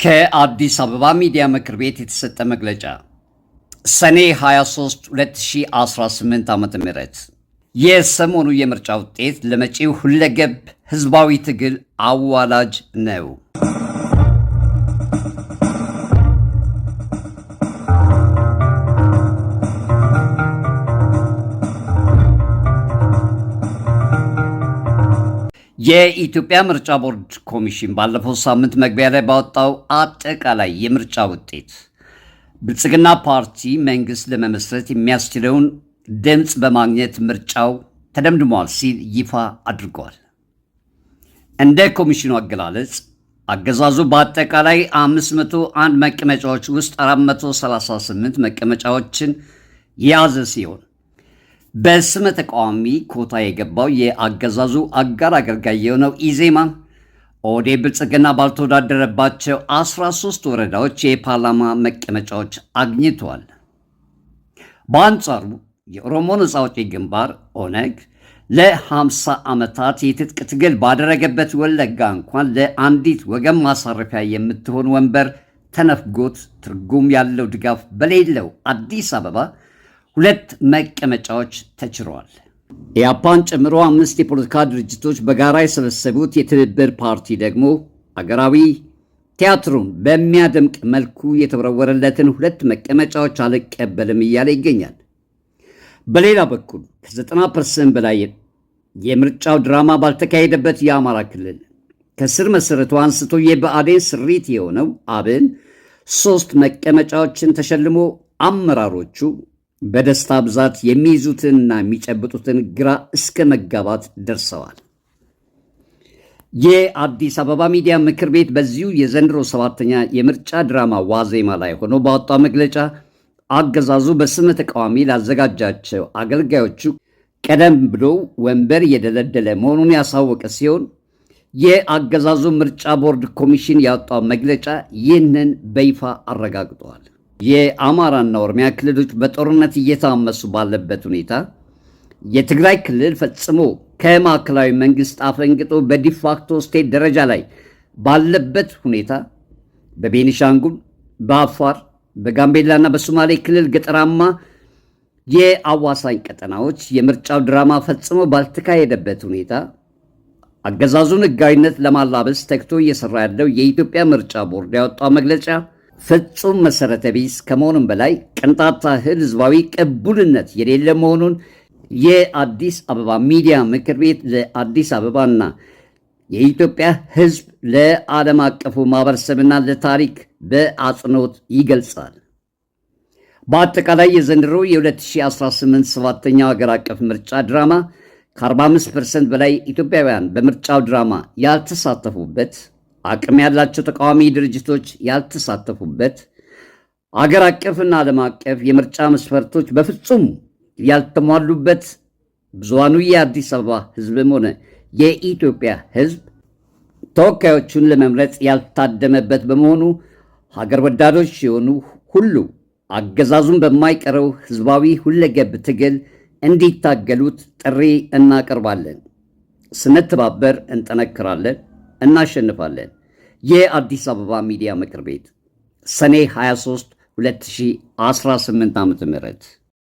ከአዲስ አበባ ሚዲያ ምክር ቤት የተሰጠ መግለጫ ሰኔ 23 2018 ዓ.ም የሰሞኑ የምርጫ ውጤት ለመጪው ሁለገብ ህዝባዊ ትግል አዋላጅ ነው። የኢትዮጵያ ምርጫ ቦርድ ኮሚሽን ባለፈው ሳምንት መግቢያ ላይ ባወጣው አጠቃላይ የምርጫ ውጤት ብልጽግና ፓርቲ መንግስት ለመመስረት የሚያስችለውን ድምፅ በማግኘት ምርጫው ተደምድሟል ሲል ይፋ አድርጓል። እንደ ኮሚሽኑ አገላለጽ አገዛዙ በአጠቃላይ 501 መቀመጫዎች ውስጥ 438 መቀመጫዎችን የያዘ ሲሆን በስመ ተቃዋሚ ኮታ የገባው የአገዛዙ አጋር አገልጋይ የሆነው ኢዜማ ኦህዴድ ብልጽግና ባልተወዳደረባቸው 13 ወረዳዎች የፓርላማ መቀመጫዎች አግኝተዋል። በአንጻሩ የኦሮሞ ነጻ አውጪ ግንባር ኦነግ ለ50 ዓመታት የትጥቅ ትግል ባደረገበት ወለጋ እንኳን ለአንዲት ወገን ማሳረፊያ የምትሆን ወንበር ተነፍጎት ትርጉም ያለው ድጋፍ በሌለው አዲስ አበባ 2 መቀመጫዎች ተችረዋል። ኢያፓን ጨምሮ 5 የፖለቲካ ድርጅቶች በጋራ የሰበሰቡት የትብብር ፓርቲ ደግሞ አገራዊ ቲያትሩን በሚያደምቅ መልኩ የተወረወረለትን 2 መቀመጫዎች አልቀበልም እያለ ይገኛል። በሌላ በኩል ከ90% በላይ የምርጫው ድራማ ባልተካሄደበት የአማራ ክልል ከስር መሰረቱ አንስቶ የብአዴን ስሪት የሆነው አብን 3 መቀመጫዎችን ተሸልሞ አመራሮቹ በደስታ ብዛት የሚይዙትንና የሚጨብጡትን ግራ እስከ መጋባት ደርሰዋል። የአዲስ አበባ ሚዲያ ምክር ቤት በዚሁ የዘንድሮ 7ኛ የምርጫ ድራማ ዋዜማ ላይ ሆኖ ባወጣው መግለጫ አገዛዙ በስመ ተቃዋሚ ላዘጋጃቸው አገልጋዮቹ ቀደም ብሎ ወንበር እየደለደለ መሆኑን ያሳወቀ ሲሆን የአገዛዙ ምርጫ ቦርድ ኮሚሽን ያወጣው መግለጫ ይህንን በይፋ አረጋግጠዋል። የአማራና ኦሮሚያ ክልሎች በጦርነት እየታመሱ ባለበት ሁኔታ የትግራይ ክልል ፈጽሞ ከማዕከላዊ መንግስት አፈንግጦ በዲፋክቶ ስቴት ደረጃ ላይ ባለበት ሁኔታ በቤኒሻንጉል፣ በአፋር፣ በጋምቤላና በሶማሌ ክልል ገጠራማ የአዋሳኝ ቀጠናዎች የምርጫው ድራማ ፈጽሞ ባልተካሄደበት ሁኔታ አገዛዙን ህጋዊነት ለማላበስ ተግቶ እየሰራ ያለው የኢትዮጵያ ምርጫ ቦርድ ያወጣው መግለጫ ፍጹም መሰረተ ቢስ ከመሆኑም በላይ ቅንጣት ያህል ህዝባዊ ቅቡልነት የሌለ መሆኑን የአዲስ አበባ ሚዲያ ምክር ቤት ለአዲስ አበባና የኢትዮጵያ ህዝብ ለዓለም አቀፉ ማህበረሰብና ለታሪክ በአጽንኦት ይገልጻል። በአጠቃላይ የዘንድሮ የ2018 7ኛው ሀገር አቀፍ ምርጫ ድራማ ከ45% በላይ ኢትዮጵያውያን በምርጫው ድራማ ያልተሳተፉበት፣ አቅም ያላቸው ተቃዋሚ ድርጅቶች ያልተሳተፉበት፣ አገር አቀፍና ዓለም አቀፍ የምርጫ መስፈርቶች በፍጹም ያልተሟሉበት፣ ብዙሃኑ የአዲስ አበባ ህዝብም ሆነ የኢትዮጵያ ህዝብ ተወካዮቹን ለመምረጥ ያልታደመበት በመሆኑ ሀገር ወዳዶች የሆኑ ሁሉ አገዛዙን በማይቀረው ህዝባዊ ሁለገብ ትግል እንዲታገሉት ጥሪ እናቀርባለን። ስንተባበር እንጠነክራለን፣ እናሸንፋለን። የአዲስ አበባ ሚዲያ ምክር ቤት ሰኔ 23 2018 ዓ.ም